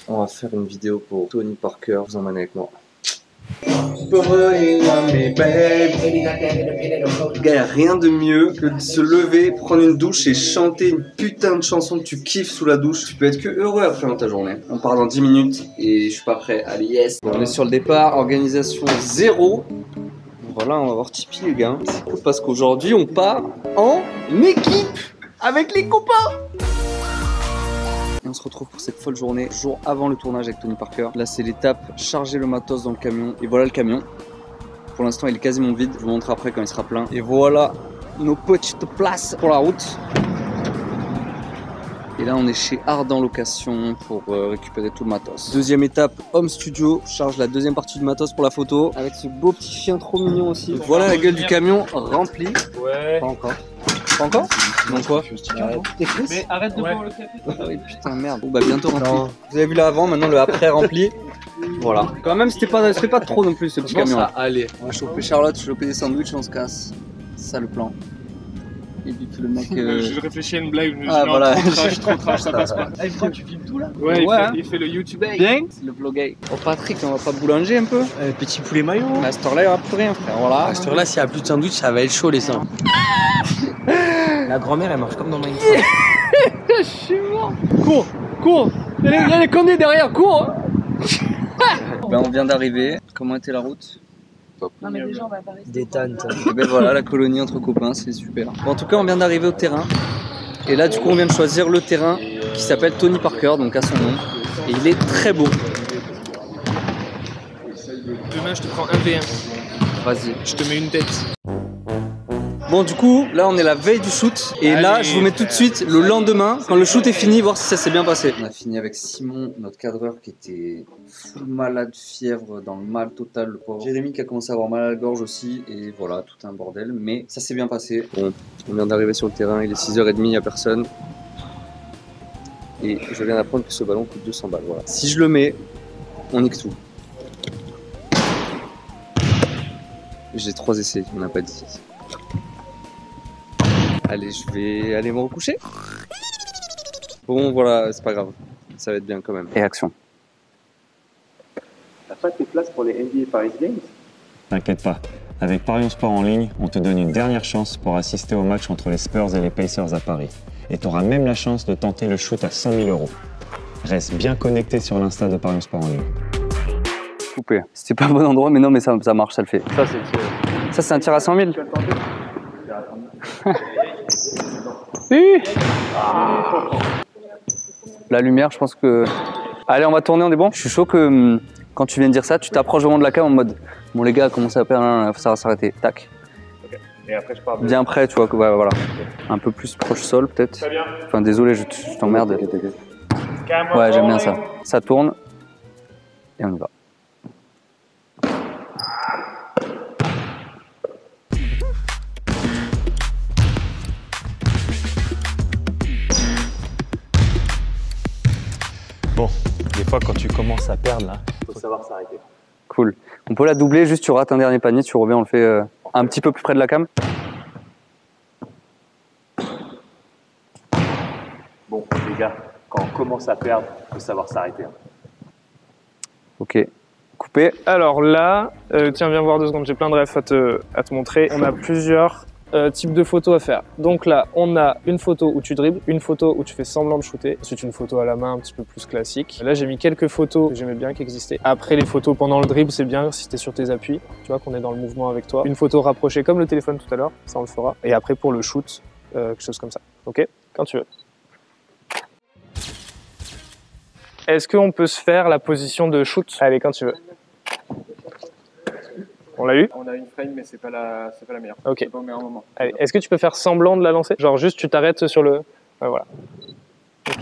On va faire une vidéo pour Tony Parker, vous emmenez avec moi. Gars, y'a rien de mieux que de se lever, prendre une douche et chanter une putain de chanson que tu kiffes sous la douche. Tu peux être que heureux après dans ta journée. On part dans 10 minutes et je suis pas prêt. Allez, yes. Bon, on est sur le départ, organisation 0. Voilà, on va voir Tipeee les gars. C'est cool parce qu'aujourd'hui on part en équipe avec les copains. Et on se retrouve pour cette folle journée, jour avant le tournage avec Tony Parker. Là c'est l'étape, charger le matos dans le camion. Et voilà le camion. Pour l'instant il est quasiment vide, je vous montre après quand il sera plein. Et voilà nos petites places pour la route. Et là on est chez Ardent Location pour récupérer tout le matos. Deuxième étape, Home Studio, charge la deuxième partie du matos pour la photo. Avec ce beau petit chien trop mignon aussi. Et voilà la gueule du camion remplie. Ouais. Pas encore. Pas encore? Non quoi? Mais arrête de boire le café. Ah oui putain merde. Bon bah bientôt rempli. Vous avez vu l'avant, maintenant le après rempli. Voilà. Quand même c'était pas trop non plus ce petit camion là. Allez. On va choper Charlotte, choper des sandwichs, on se casse. C'est ça le plan. Et puis le mec. Je réfléchis à une blague, je me dis ah, voilà. trop trash, ça passe pas. Ah, tu filmes tout là? Ouais, il fait le YouTube. Bien. C'est le vlog. Oh Patrick, on va pas boulanger un peu? Petit poulet maillot. À cette heure-là, il y aura plus rien frère. Voilà. À cette heure-là, s'il y a plus de sandwich, ça va être chaud les seins. La grand-mère, elle marche comme dans Minecraft. Je suis mort. Cours. Il y a les condés derrière, cours. Ben on vient d'arriver. Comment était la route? Non mais déjà on va pas rester. Détente. Et ben voilà, la colonie entre copains, c'est super. Bon, en tout cas, on vient d'arriver au terrain. Et là, du coup, on vient de choisir le terrain qui s'appelle Tony Parker, donc à son nom. Et il est très beau. Demain, je te prends un VM. Vas-y. Je te mets une tête. Bon, du coup, là, on est la veille du shoot. Et là, je vous mets tout de suite le lendemain, quand le shoot est fini, voir si ça s'est bien passé. On a fini avec Simon, notre cadreur, qui était full malade, fièvre, dans le mal total, le pauvre. Jérémy qui a commencé à avoir mal à la gorge aussi. Et voilà, tout un bordel. Mais ça s'est bien passé. Bon, on vient d'arriver sur le terrain, il est 6h30, il n'y a personne. Et je viens d'apprendre que ce ballon coûte 200 balles. Voilà. Si je le mets, on nique tout. J'ai 3 essais, on n'a pas 10. Allez, je vais aller me recoucher. Bon, voilà, c'est pas grave. Ça va être bien quand même. Et action. T'as pas tes places pour les NBA Paris Games? T'inquiète pas. Avec Parions Sport en ligne, on te donne une dernière chance pour assister au match entre les Spurs et les Pacers à Paris. Et t'auras même la chance de tenter le shoot à 100 000 €. Reste bien connecté sur l'Insta de Parions Sport en ligne. Coupé. C'était pas le bon endroit, mais non, mais ça marche, ça le fait. Ça, c'est un tir à 100 000. La lumière, je pense que... Allez, on va tourner, on est bon? Je suis chaud que quand tu viens de dire ça, tu t'approches vraiment de la cam en mode bon les gars, comment ça va, ça va s'arrêter. Tac. Okay. Et après, je pars bien près, tu vois, que, ouais, voilà. Un peu plus proche sol, peut-être. Enfin, désolé, je t'emmerde. Ouais, j'aime bien ça. Ça tourne. Et on y va. Bon, des fois quand tu commences à perdre là, faut savoir s'arrêter. Cool. On peut la doubler, juste tu rates un dernier panier, tu reviens, on le fait un petit peu plus près de la cam. Bon, les gars, quand on commence à perdre, faut savoir s'arrêter. Ok. Coupé. Alors là, tiens, viens voir 2 secondes, j'ai plein de refs à te montrer. On a plusieurs types de photos à faire. Donc là, on a une photo où tu dribbles, une photo où tu fais semblant de shooter, ensuite une photo à la main un petit peu plus classique. Là, j'ai mis quelques photos que j'aimais bien qui existaient. Après, les photos pendant le dribble, c'est bien si t'es sur tes appuis, tu vois qu'on est dans le mouvement avec toi. Une photo rapprochée comme le téléphone tout à l'heure, ça on le fera. Et après, pour le shoot, quelque chose comme ça. Ok? Quand tu veux. Est-ce qu'on peut se faire la position de shoot? Allez, quand tu veux. On l'a eu? On a une frame, mais c'est pas la meilleure. Ok. C'est pas au meilleur moment. Allez, est-ce que tu peux faire semblant de la lancer? Genre juste tu t'arrêtes sur le... Ouais, voilà. Okay.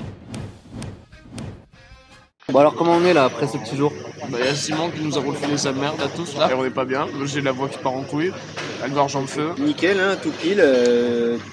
Bon alors comment on est là après ce petit jour? Bah y a Simon qui nous a refilé sa merde à tous là. Et on est pas bien. J'ai la voix qui part en couille. Elle gorge en feu. Nickel, hein, tout pile.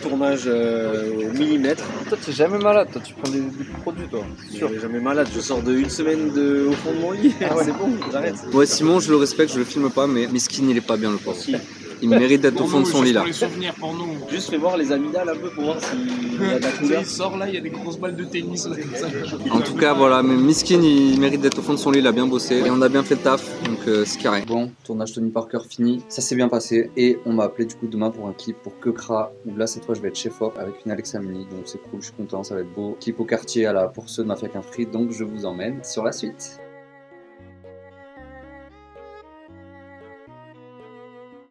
Tournage au millimètre. Toi t'es jamais malade, toi tu prends des produits toi. Je suis jamais malade, je sors de 1 semaine au fond de mon lit. Ah ouais. C'est bon, j'arrête. Ouais Simon je le respecte, je le filme pas mais Miskin il est pas bien le pauvre. Si. Il mérite d'être au fond de son lit là. Pour les souvenirs, pour nous. Juste fais voir les amygdales un peu pour voir s'il y a de la couleur. Il sort là, il y a des grosses balles de tennis. Là, comme ça. En tout cas, voilà, mais Miskin, il mérite d'être au fond de son lit, il a bien bossé. Et on a bien fait le taf, donc c'est carré. Bon, tournage Tony Parker fini, ça s'est bien passé. Et on m'a appelé du coup demain pour un clip pour Kekra, où là cette fois je vais être chef-op avec une Alexa Mini. Donc c'est cool, je suis content, ça va être beau. Clip au quartier pour ceux de Mafia qu'un free, donc je vous emmène sur la suite.